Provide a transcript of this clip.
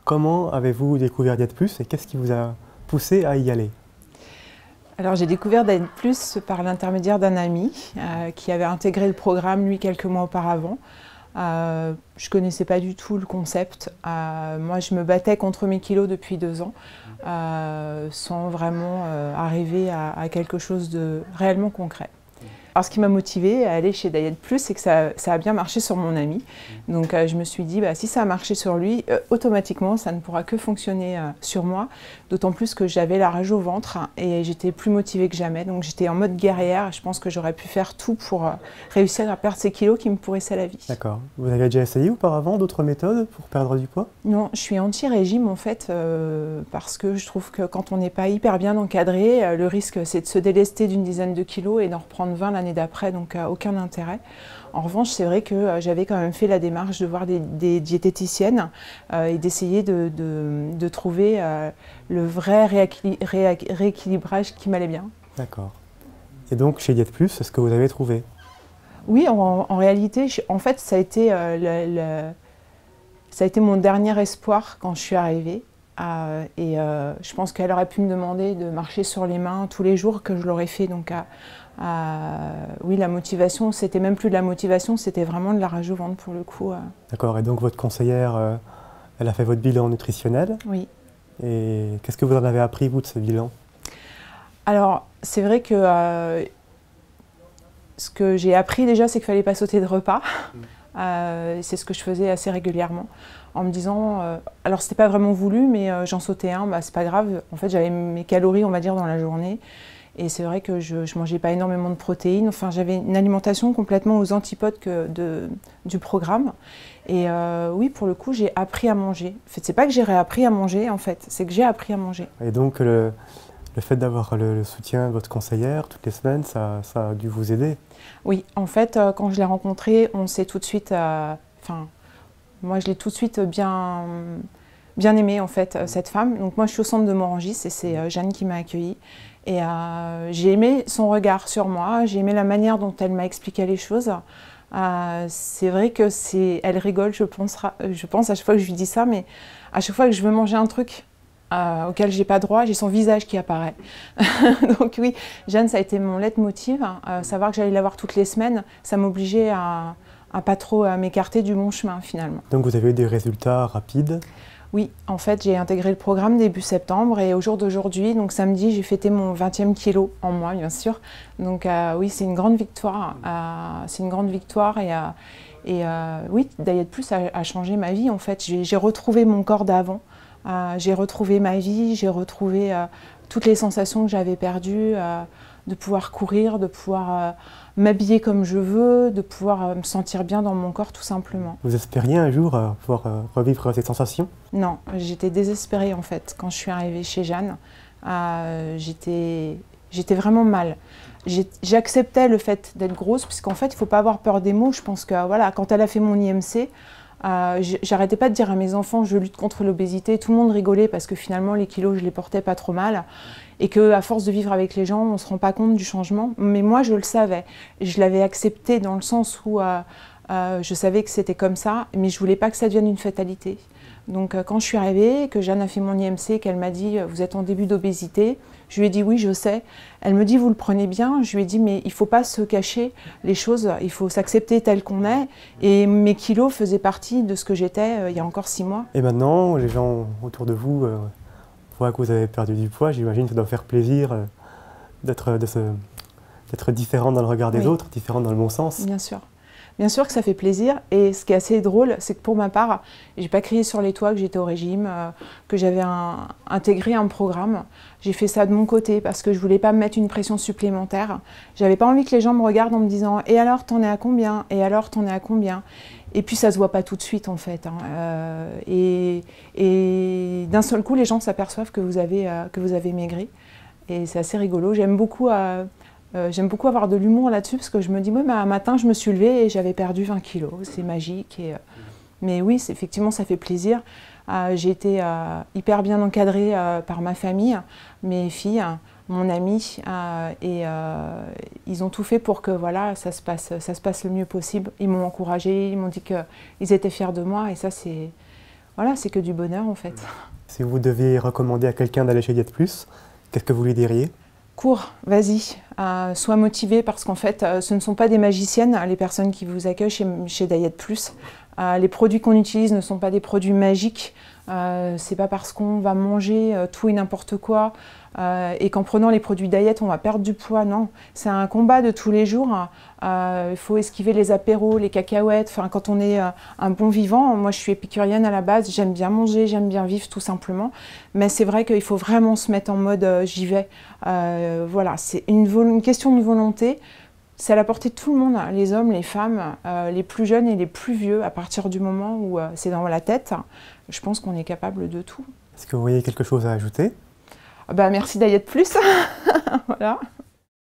Comment avez-vous découvert Diète Plus et qu'est-ce qui vous a poussé à y aller? Alors j'ai découvert Diète Plus par l'intermédiaire d'un ami qui avait intégré le programme lui quelques mois auparavant. Je ne connaissais pas du tout le concept. Moi je me battais contre mes kilos depuis 2 ans sans vraiment arriver à quelque chose de réellement concret. Alors ce qui m'a motivée à aller chez Diète Plus, c'est que ça a bien marché sur mon ami. Donc je me suis dit, si ça a marché sur lui, automatiquement ça ne pourra que fonctionner sur moi. D'autant plus que j'avais la rage au ventre et j'étais plus motivée que jamais. Donc j'étais en mode guerrière. Je pense que j'aurais pu faire tout pour réussir à perdre ces kilos qui me pourrissaient la vie. D'accord. Vous avez déjà essayé auparavant d'autres méthodes pour perdre du poids? Non, je suis anti-régime en fait, parce que je trouve que quand on n'est pas hyper bien encadré, le risque c'est de se délester d'une dizaine de kilos et d'en reprendre 20 l'année d'après, donc aucun intérêt. En revanche, c'est vrai que j'avais quand même fait la démarche de voir des diététiciennes et d'essayer de trouver le vrai rééquilibrage qui m'allait bien. D'accord. Et donc chez Diète Plus, c'est ce que vous avez trouvé? Oui, en réalité, en fait, ça a été mon dernier espoir quand je suis arrivée. Je pense qu'elle aurait pu me demander de marcher sur les mains tous les jours, que je l'aurais fait. Donc, oui, la motivation, c'était même plus de la motivation, c'était vraiment de la rage au ventre pour le coup. D'accord. Et donc votre conseillère, elle a fait votre bilan nutritionnel? Oui. Et qu'est-ce que vous en avez appris, vous, de ce bilan? Alors, c'est vrai que ce que j'ai appris déjà, c'est qu'il ne fallait pas sauter de repas. C'est ce que je faisais assez régulièrement, en me disant, alors c'était pas vraiment voulu, mais j'en sautais un, c'est pas grave. En fait, j'avais mes calories, on va dire, dans la journée. Et c'est vrai que je mangeais pas énormément de protéines. Enfin, j'avais une alimentation complètement aux antipodes du programme. Et oui, pour le coup, j'ai appris à manger. En fait, c'est pas que j'ai réappris à manger, en fait, c'est que j'ai appris à manger. Et donc le fait d'avoir le soutien de votre conseillère toutes les semaines, ça a dû vous aider? Oui, en fait, quand je l'ai rencontrée, on s'est tout de suite... moi, je l'ai tout de suite bien aimée, en fait, cette femme. Donc moi, je suis au centre de Morangis et c'est Jeanne qui m'a accueillie. Et j'ai aimé son regard sur moi, j'ai aimé la manière dont elle m'a expliqué les choses. C'est vrai que elle rigole, je pense à chaque fois que je lui dis ça, mais à chaque fois que je veux manger un truc auquel j'ai pas droit, j'ai son visage qui apparaît. Donc oui, Jeanne, ça a été mon leitmotiv. Savoir que j'allais la voir toutes les semaines, ça m'obligeait à pas trop m'écarter du bon chemin finalement. Donc vous avez eu des résultats rapides? Oui, en fait, j'ai intégré le programme début septembre et au jour d'aujourd'hui, donc samedi, j'ai fêté mon 20e kilo en moi, bien sûr. Donc oui, c'est une grande victoire. C'est une grande victoire et oui, Diète Plus a changé ma vie en fait. J'ai retrouvé mon corps d'avant. J'ai retrouvé ma vie, j'ai retrouvé toutes les sensations que j'avais perdues, de pouvoir courir, de pouvoir m'habiller comme je veux, de pouvoir me sentir bien dans mon corps tout simplement. Vous espériez un jour pouvoir revivre ces sensations? Non, j'étais désespérée en fait quand je suis arrivée chez Jeanne. J'étais vraiment mal. J'acceptais le fait d'être grosse, puisqu'en fait il ne faut pas avoir peur des mots. Je pense que voilà, quand elle a fait mon IMC, j'arrêtais pas de dire à mes enfants je lutte contre l'obésité, tout le monde rigolait parce que finalement les kilos je les portais pas trop mal et qu'à force de vivre avec les gens on se rend pas compte du changement, mais moi je le savais, je l'avais accepté dans le sens où je savais que c'était comme ça, mais je voulais pas que ça devienne une fatalité. Donc quand je suis arrivée, que Jeanne a fait mon IMC, qu'elle m'a dit vous êtes en début d'obésité, je lui ai dit oui je sais. Elle me dit vous le prenez bien, je lui ai dit mais il faut pas se cacher les choses, il faut s'accepter tel qu'on est et mes kilos faisaient partie de ce que j'étais il y a encore 6 mois. Et maintenant, les gens autour de vous voient que vous avez perdu du poids, j'imagine que ça doit faire plaisir d'être différent dans le regard des autres, différent dans le bon sens. Bien sûr. Bien sûr que ça fait plaisir et ce qui est assez drôle, c'est que pour ma part, j'ai pas crié sur les toits que j'étais au régime, que j'avais intégré un programme. J'ai fait ça de mon côté parce que je voulais pas me mettre une pression supplémentaire. J'avais pas envie que les gens me regardent en me disant « Et alors, t'en es à combien ? Et alors, t'en es à combien ?» Et puis ça se voit pas tout de suite en fait. Et d'un seul coup, les gens s'aperçoivent que vous avez maigri. Et c'est assez rigolo. J'aime beaucoup avoir de l'humour là-dessus parce que je me dis, moi, un matin, je me suis levée et j'avais perdu 20 kilos. C'est magique. Mais oui, effectivement, ça fait plaisir. J'ai été hyper bien encadrée par ma famille, mes filles, mon ami. Ils ont tout fait pour que voilà, ça se passe le mieux possible. Ils m'ont encouragée, ils m'ont dit qu'ils étaient fiers de moi. Et ça, c'est voilà, c'est que du bonheur en fait. Si vous deviez recommander à quelqu'un d'aller chez Diète Plus, qu'est-ce que vous lui diriez? Cours, vas-y, sois motivé parce qu'en fait, ce ne sont pas des magiciennes, les personnes qui vous accueillent chez Diète Plus. Les produits qu'on utilise ne sont pas des produits magiques. C'est pas parce qu'on va manger tout et n'importe quoi et qu'en prenant les produits diète, on va perdre du poids. Non, c'est un combat de tous les jours. Il faut esquiver les apéros, les cacahuètes. Enfin, quand on est un bon vivant, moi je suis épicurienne à la base, j'aime bien manger, j'aime bien vivre tout simplement. Mais c'est vrai qu'il faut vraiment se mettre en mode j'y vais. Voilà, c'est une question de volonté. C'est à la portée de tout le monde, les hommes, les femmes, les plus jeunes et les plus vieux. À partir du moment où c'est dans la tête, je pense qu'on est capable de tout. Est-ce que vous voyez quelque chose à ajouter? Bah, merci Diète Plus. Voilà.